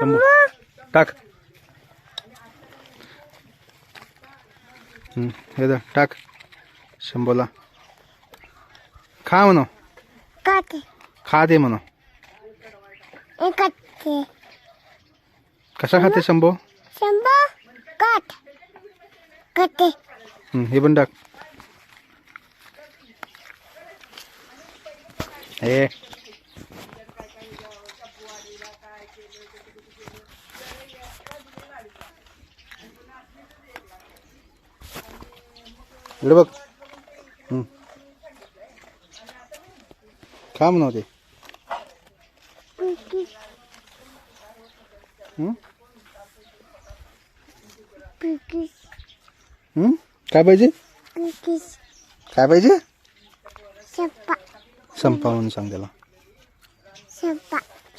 शंभू टाक. हे धर टाक शंभूला. खा म्हणो. खा दे म्हणो. कसा खाते शंभू? हे पण टाक. हे इकडे बघ. खा म्हणा ते. काय पाहिजे? काय पाहिजे? संपा म्हणून सांग त्याला.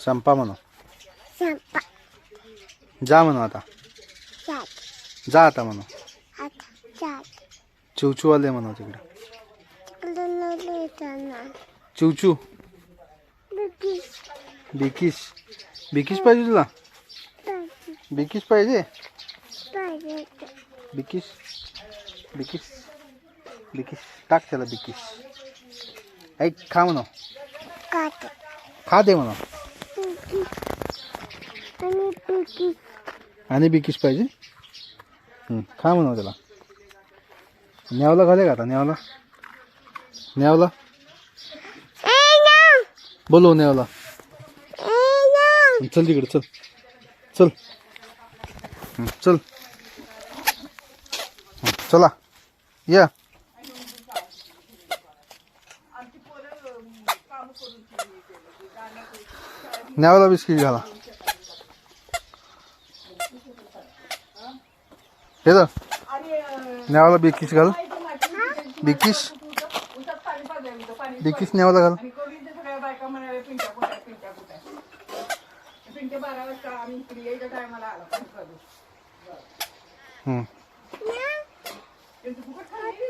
संपा म्हणू. जा म्हणू आता. जा आता म्हणू. चिवचू आले म्हणू तिकडे. चिवचू. बिकीस. बिकीस पाहिजे तुला? बिकीस पाहिजे? बिकीस. बिकीस. बिकीस टाक त्याला बिकीस. ऐक खा म्हणू. खा दे म्हणू. आणि बिकीस पाहिजे? खा म्हणू त्याला. न्यावला घाले का आता? न्यावला. न्यावला बोलव. न्यावला चल तिकडे. चल चल चल. चला या. न्यावला बिस्किट घाला. हे तर न्यावला बिकीस घाल. बिकीस. बिकीस न्यावला घाल.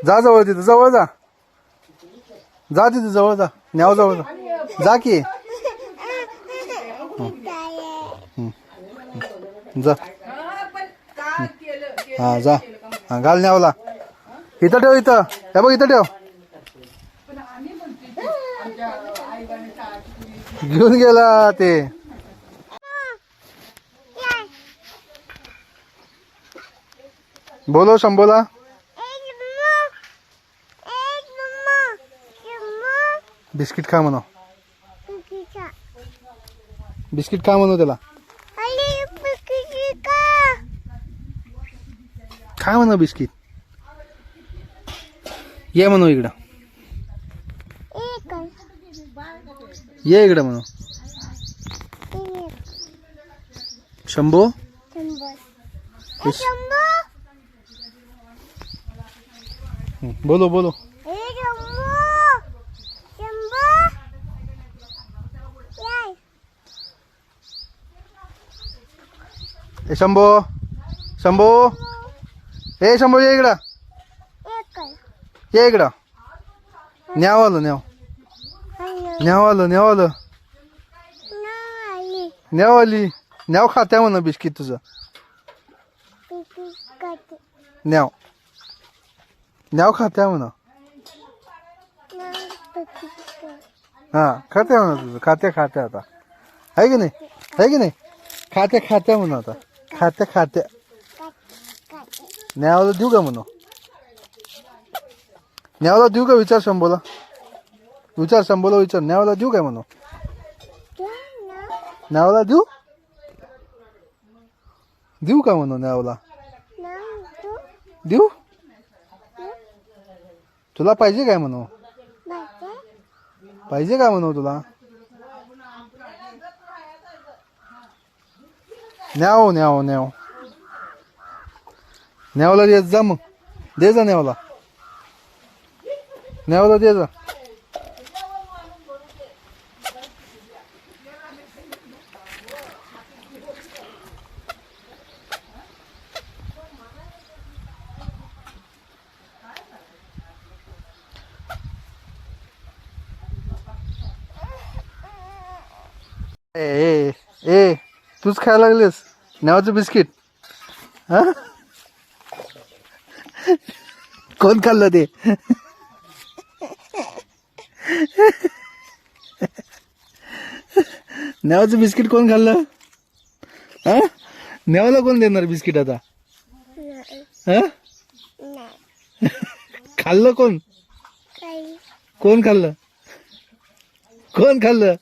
जा जवळ. तिथं जवळ जा. जा तिथं जवळ जा. न्याव जवळ जा. जा की. जा. हा जा. हा घाल न्यावला. इथं ठेव. इथं हे बघ. इथं ठेव. घेऊन गेला ते. बोलो शंभूला. बिस्किट खा म्हणो. बिस्किट खा म्हणो त्याला. खा म्हणो बिस्किट. ये म्हणो इकडं. ये इकडं म्हणो. शंभू. बोलो बोलो. ए शंभू. शंभू. ए शंभू ये इकडं. ये इकडं. न्याव आलं. न्याव. न्याव आलं. न्याव आलं. न्याव आली. न्याव खात्या म्हणा बिस्किट तुझं. न्याव. न्याव खात्या म्हणा. हा खात्या म्हणा तुझं. खात्या खात्या आता आहे की नाही? आहे की नाही? खात्या खात्या म्हणा आता. खात्या खात्या. न्यावला देऊ का म्हणू? न्यावला देऊ का? विचार शंभूला. विचार शंभूला. विचार न्यावला देऊ काय म्हणू? न्यावला देऊ. देऊ का म्हणू न्यावला? देऊ. तुला पाहिजे काय म्हणू? पाहिजे काय म्हणू तुला? न्याव न्याव न्याव. न्यावला देत जा मग. दे जा न्यावला. न्यावला दे जा. ए ए ए तूच खायला लागलीस नेवाचं बिस्किट? हा, कोण खाल्लं ते? नेवाचं बिस्किट कोण खाल्लं? हा, नेवाला कोण देणार बिस्किट आता? हा, खाल्लं कोण? कोण खाल्लं? कोण खाल्लं?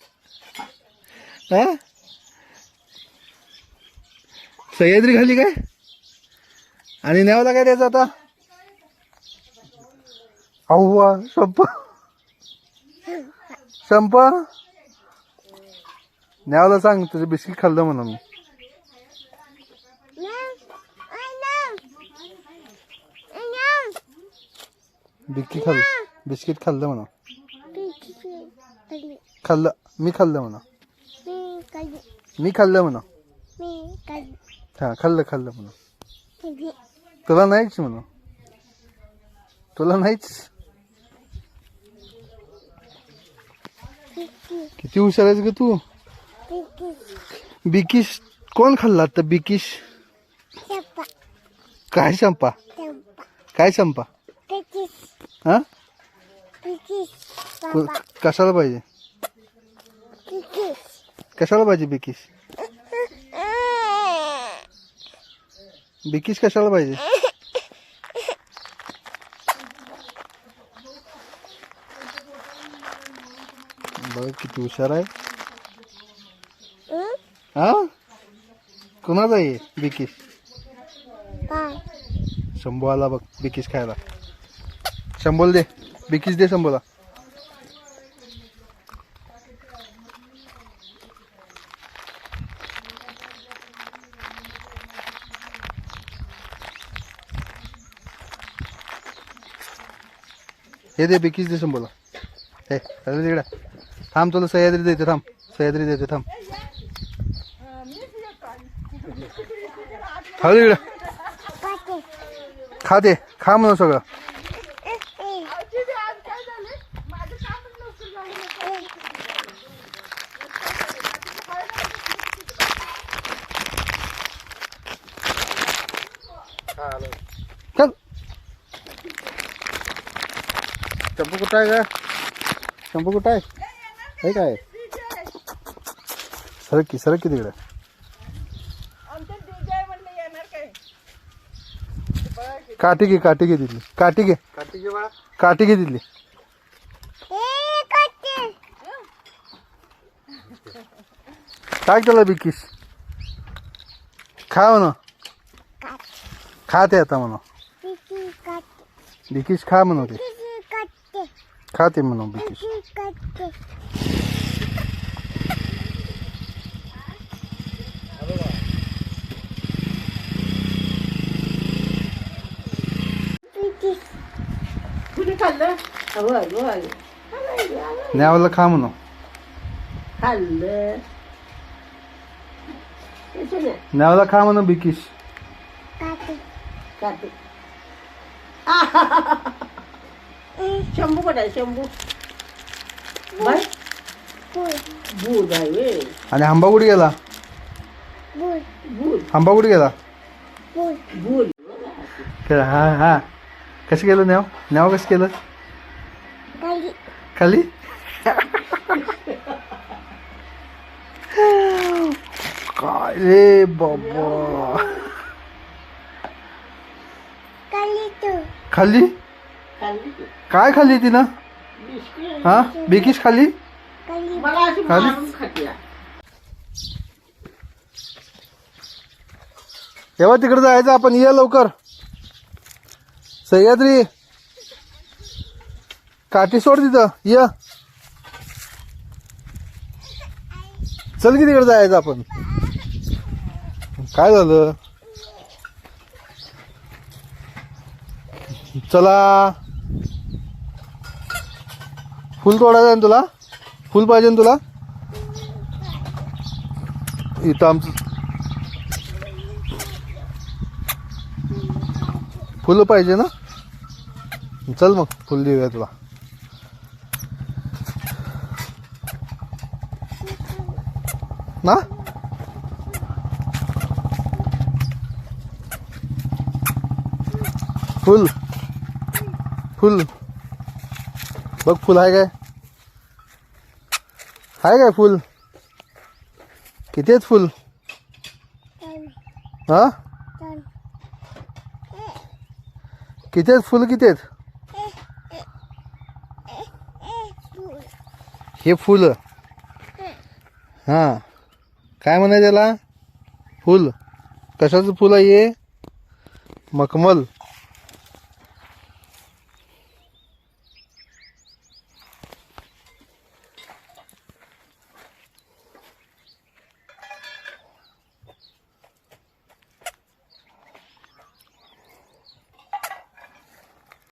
हा, सह्याद्री खाल्ली काय? आणि नेवाला काय द्यायचं आता? अव्वा संप नेवाला सांग तुझं बिस्किट खाल्लं म्हणून मी. बिस्किट खाल्लं म्हणा. खाल्लं मी खाल्लं म्हणा. मी खाल्लं म्हणा. हा खाल्लं म्हणा. तुला नाहीच म्हणा. तुला नाहीच. किती हुशार आहेस ग तू. बिकिश कोण खाल्ला आता? बिकिश काय संपा? काय संपा? हा, कशाला पाहिजे? कशाला पाहिजे बिकिश? बिकिश कशाला पाहिजे? बघ किती हुशार आहे. हा, कुणाचा आहे बिकिश? शंभू आला बघ बिकिश खायला. शंभूला दे बिकिश, दे शंभूला. हे दे बिकिश, दे शंभूला. हे अरे तिकडे थांब, तुला सह्याद्री देते. थांब, सह्याद्री देते. थांब, हळू इकडे. खा दे, खा म्हणून सगळं. चल, शंभू कुठं आहे का? शंभू कुठं आहे? काय सरक की तिकडे. काठी घे तिथली. काठी घे तिथली. काय केलं बिकिश? खा म्हणा. खाते आता म्हणा. बिकिश खा म्हणू. ते खाते म्हणू बिकिश. न्यावला खा म्हणू. न्यावला खा म्हणू बिकिश. शंभू कुठे आहे? शंभू भूत आहे. आणि आंबा कुठे गेला? आंबा कुठे गेला? हा हा, कसं केलं न्याव कसं केलं? खाली. काय रे बाबा. खाल्ली? काय खाल्ली तिनं? हा, बिकिश खाल्ली? तेव्हा तिकडे जायचं आपण. ये लवकर. सह्याद्री काठी सोड तिथं. ये चल की तिकडे जायचं आपण. काय झालं? चला. फुल तोडायचं आहे ना तुला? फुल पाहिजे ना तुला? इथं आमचं फुलं पाहिजे ना. चल मग फुल देऊया तुला. ना फुल फुल बघ फुल आहे काय फुल किती आहेत फुल हा किती आहेत फुल किती आहेत हे फुल हा काय म्हणाय त्याला फुल कशाचं फुल आहे हे मखमल